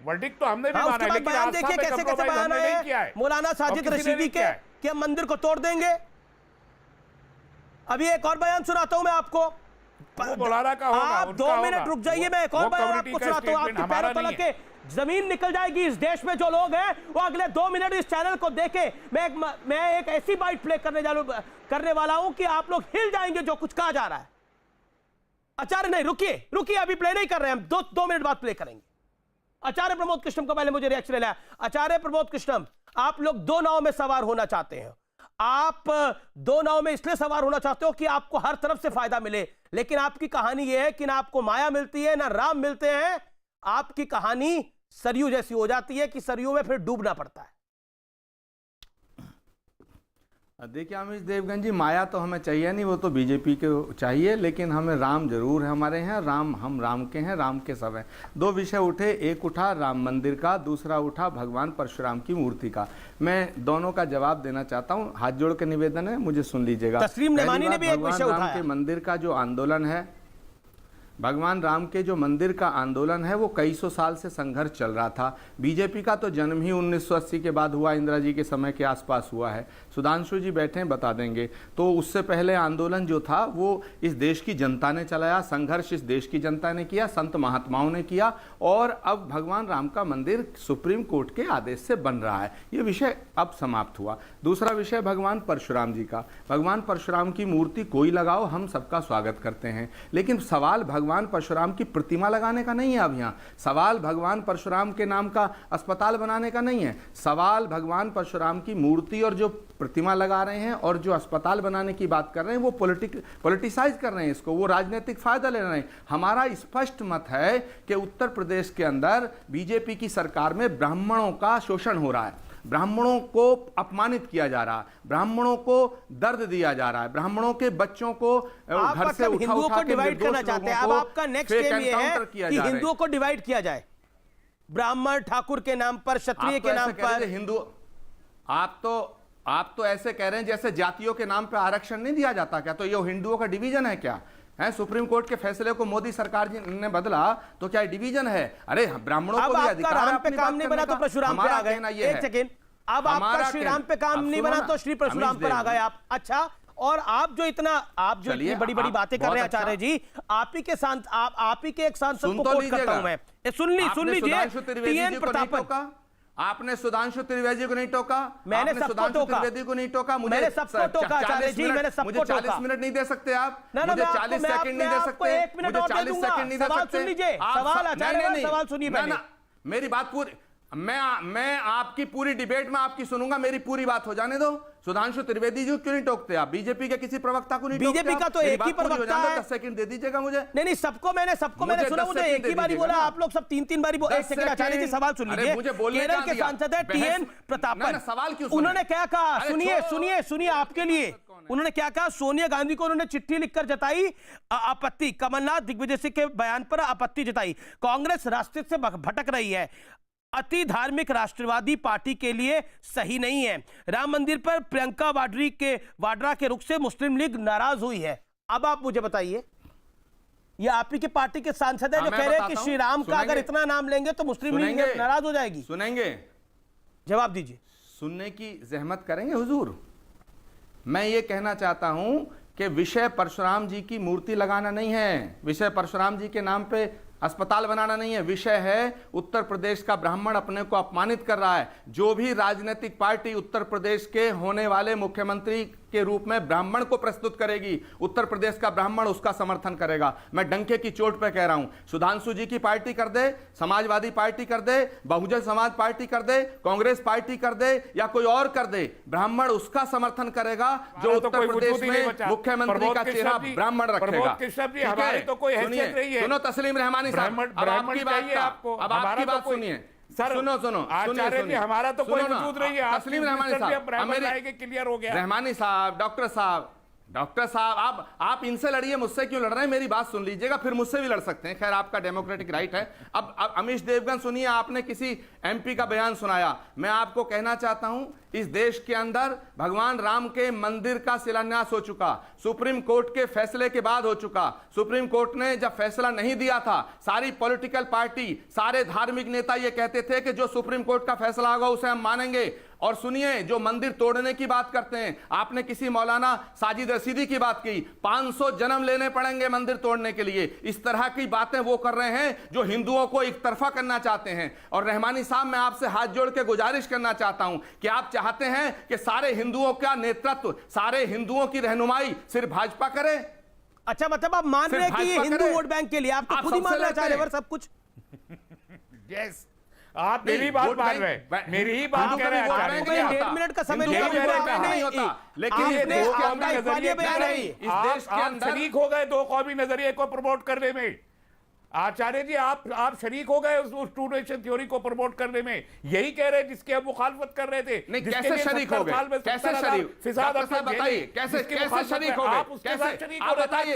Verdict तो हमने भी माना है, लेकिन बयान देखिए कैसे कैसे बयान है मौलाना साजिद रशीदी के कि हम मंदिर को तोड़ देंगे। अभी एक और बयान सुनाता हूं मैं आपको, मौलाना का होगा, आप 2 मिनट रुक जाइए, मैं एक और बयान आपको सुनाता हूं। आपके पैरों तले के जमीन निकल जाएगी। इस देश में जो लोग हैं वो अगले 2 मिनट इस चैनल को देखे, मैं एक ऐसी बाइट प्ले करने वाला हूं कि आप लोग हिल जाएंगे जो कुछ कहा जा रहा है। आचार्य नहीं, रुकिए, अभी प्ले नहीं कर रहे हैं हम, 2 मिनट बाद प्ले करेंगे। आचार्य प्रमोद कृष्णम को पहले मुझे रिएक्शन लेना है। आचार्य प्रमोद कृष्णम, आप लोग 2 नाव में सवार होना चाहते हैं। आप 2 नाव में इसलिए सवार होना चाहते हो कि आपको हर तरफ से फायदा मिले, लेकिन आपकी कहानी यह है कि ना आपको माया मिलती है ना राम मिलते हैं। आपकी कहानी सरयू जैसी हो जाती है कि सरयू में फिर डूबना पड़ता है। देखिए अमित देवगन जी, माया तो हमें चाहिए नहीं, वो तो बीजेपी को चाहिए, लेकिन हमें राम जरूर है हमारे यहाँ। हम राम के हैं, राम के सब हैं। 2 विषय उठे, एक उठा राम मंदिर का, दूसरा उठा भगवान परशुराम की मूर्ति का। मैं दोनों का जवाब देना चाहता हूँ, हाथ जोड़ के निवेदन है, मुझे सुन लीजिएगा। तस्लीम नेमानी ने भी एक विषय उठाया। राम के मंदिर का जो आंदोलन है, भगवान राम के जो मंदिर का आंदोलन है, वो कई सौ साल से संघर्ष चल रहा था। बीजेपी का तो जन्म ही 1980 के बाद हुआ, इंदिरा जी के समय के आसपास हुआ है। सुधांशु जी बैठे हैं, बता देंगे। तो उससे पहले आंदोलन जो था वो इस देश की जनता ने चलाया, संघर्ष इस देश की जनता ने किया, संत महात्माओं ने किया, और अब भगवान राम का मंदिर सुप्रीम कोर्ट के आदेश से बन रहा है। ये विषय अब समाप्त हुआ। दूसरा विषय भगवान परशुराम जी का। भगवान परशुराम की मूर्ति कोई लगाओ, हम सबका स्वागत करते हैं, लेकिन सवाल भगवान परशुराम की प्रतिमा लगाने का नहीं है। अब यहाँ सवाल भगवान परशुराम के नाम का अस्पताल बनाने का नहीं है। सवाल भगवान परशुराम की मूर्ति और जो प्रतिमा लगा रहे हैं और जो अस्पताल बनाने की बात कर रहे हैं, वो पॉलिटिसाइज कर रहे हैं इसको, वो राजनीतिक फायदा ले रहे हैं। हमारा स्पष्ट मत है कि उत्तर प्रदेश के अंदर बीजेपी की सरकार में ब्राह्मणों का शोषण हो रहा है, ब्राह्मणों को अपमानित किया जा रहा है, ब्राह्मणों को दर्द दिया जा रहा है, ब्राह्मणों के बच्चों को घर से उठा उठा के डिवाइड करना चाहते हैं। अब आपका नेक्स्ट एम ये है कि हिंदुओं को डिवाइड किया जाए, ब्राह्मण ठाकुर के नाम पर, क्षत्रिय के नाम पर। हिंदू आप तो ऐसे कह रहे हैं जैसे जातियों के नाम पर आरक्षण नहीं दिया जाता क्या? तो ये हिंदुओं का डिवीजन है क्या? है सुप्रीम कोर्ट के फैसले को मोदी सरकार जी ने बदला तो क्या डिवीजन है? अरे ब्राह्मणों को भी अधिकार है। राम पे काम नहीं बना तो परशुराम पे आ गए। एक सेकेंड, अब आपका श्री राम पे काम नहीं बना तो श्री परशुराम पर आ गए आप। अच्छा, और आप जो इतनी बड़ी बड़ी बातें कर रहे हैं आचार्य जी, आप ही के एक सांसद को कोट करता हूं मैं। सुन लीजिए, आपने सुधांशु त्रिवेदी को नहीं टोका, मैंने सबको टोका, त्रिवेदी को नहीं टोका, मैंने सबको टोका आचार्य जी, मैंने सबको टोका। 40 मिनट नहीं दे सकते आप? मुझे 40 सेकंड नहीं दे सकते? 1 मिनट और दे दूंगा। सवाल सुन लीजिए, सवाल आचार्य, सवाल सुनिए पहले। मेरी बात पूरी, मैं आपकी पूरी डिबेट में आपकी सुनूंगा, मेरी पूरी बात हो जाने दो। सुधांशु त्रिवेदी जी क्यों नहीं टोकते आप? बीजेपी के किसी प्रवक्ता को नहीं टोकते? बीजेपी का तो एक ही प्रवक्ता है। 10 सेकंड दे दीजिएगा मुझे। नहीं, सबको मैंने सुना, मुझे एक ही बारी बोला, आप लोग सब 3 बारी बोले। 1 सेकंड आचार्य जी, सवाल सुन लीजिए। केरल के सांसद है TN प्रतापन, सवाल क्यों? उन्होंने क्या कहा? सुनिए आपके लिए उन्होंने क्या कहा। सोनिया गांधी को उन्होंने चिट्ठी लिखकर जताई आपत्ति, कमलनाथ दिग्विजय सिंह के बयान पर आपत्ति जताई। कांग्रेस रास्ते से भटक रही है, अति धार्मिक राष्ट्रवादी पार्टी के लिए सही नहीं है। राम मंदिर पर प्रियंका वाड्रा के रुख से मुस्लिम लीग नाराज हुई है। अब आप मुझे बताइए, ये आप ही की पार्टी के सांसद है जो कह रहे हैं कि श्री राम का अगर इतना नाम लेंगे तो मुस्लिम लीग नाराज हो जाएगी। सुनेंगे, जवाब दीजिए। सुनने की जहमत करेंगे हुजूर। मैं ये कहना चाहता हूं कि विषय परशुराम जी की मूर्ति लगाना नहीं है, विषय परशुराम जी के नाम पे अस्पताल बनाना नहीं है। विषय है उत्तर प्रदेश का ब्राह्मण अपने को अपमानित कर रहा है। जो भी राजनीतिक पार्टी उत्तर प्रदेश के होने वाले मुख्यमंत्री के रूप में ब्राह्मण को प्रस्तुत करेगी, उत्तर प्रदेश का ब्राह्मण उसका समर्थन करेगा। मैं डंके की चोट पे कह रहा हूं, सुधांशु जी की पार्टी कर दे, समाजवादी पार्टी कर दे, बहुजन समाज पार्टी कर दे, कांग्रेस पार्टी कर दे या कोई और कर दे, ब्राह्मण उसका समर्थन करेगा जो उत्तर प्रदेश में मुख्यमंत्री का चेहरा ब्राह्मण रखेगा। सुनो तस्लीम रहमानी साहब, अब आपकी बात सुनिए। सुनो आचार्य जी, हमारा तो कोई वजूद नहीं है। तस्लीम रहमानी साहब, क्लियर हो गया। रहमानी साहब, डॉक्टर साहब, डॉक्टर साहब आप इनसे लड़िए, मुझसे क्यों लड़ रहे हैं? मेरी बात सुन लीजिएगा, फिर मुझसे भी लड़ सकते हैं, खैर आपका डेमोक्रेटिक राइट है। अब अमीश देवगन सुनिए, आपने किसी एमपी का बयान सुनाया। मैं आपको कहना चाहता हूं, इस देश के अंदर भगवान राम के मंदिर का शिलान्यास हो चुका, सुप्रीम कोर्ट के फैसले के बाद हो चुका। सुप्रीम कोर्ट ने जब फैसला नहीं दिया था, सारी पॉलिटिकल पार्टी, सारे धार्मिक नेता ये कहते थे कि जो सुप्रीम कोर्ट का फैसला होगा उसे हम मानेंगे। और सुनिए, जो मंदिर तोड़ने की बात करते हैं, आपने किसी मौलाना साजिद रशीदी की बात की, 500 जन्म लेने पड़ेंगे मंदिर तोड़ने के लिए। इस तरह की बातें वो कर रहे हैं जो हिंदुओं को एक तरफा करना चाहते हैं। और रहमानी साहब, मैं आपसे हाथ जोड़ के गुजारिश करना चाहता हूं कि आप चाहते हैं कि सारे हिंदुओं का नेतृत्व, सारे हिंदुओं की रहनुमाई सिर्फ भाजपा करे? अच्छा, मतलब आप मान रहे हैं कि ये हिंदू वोट बैंक के लिए आप तो खुद ही मानना चाह रहे हैं सब कुछ? यस, आप मेरी बात मान रहे हैं, मेरी ही बात कह रहे हैं। 1.5 मिनट का समय नहीं होता, लेकिन इस देश के अंदर शरीक हो गए दो कौमी नजरिए को प्रमोट करने में। आचार्य जी, आप शरीक हो गए उस टू नेशन थ्योरी को प्रमोट करने में। यही कह रहे हैं जिसके हम मुखालफत कर रहे थे। नहीं, कैसे शरीक हो गए? कैसे शरीक? बताइए, कैसे शरीक हो गए? कैसे आप बताइए?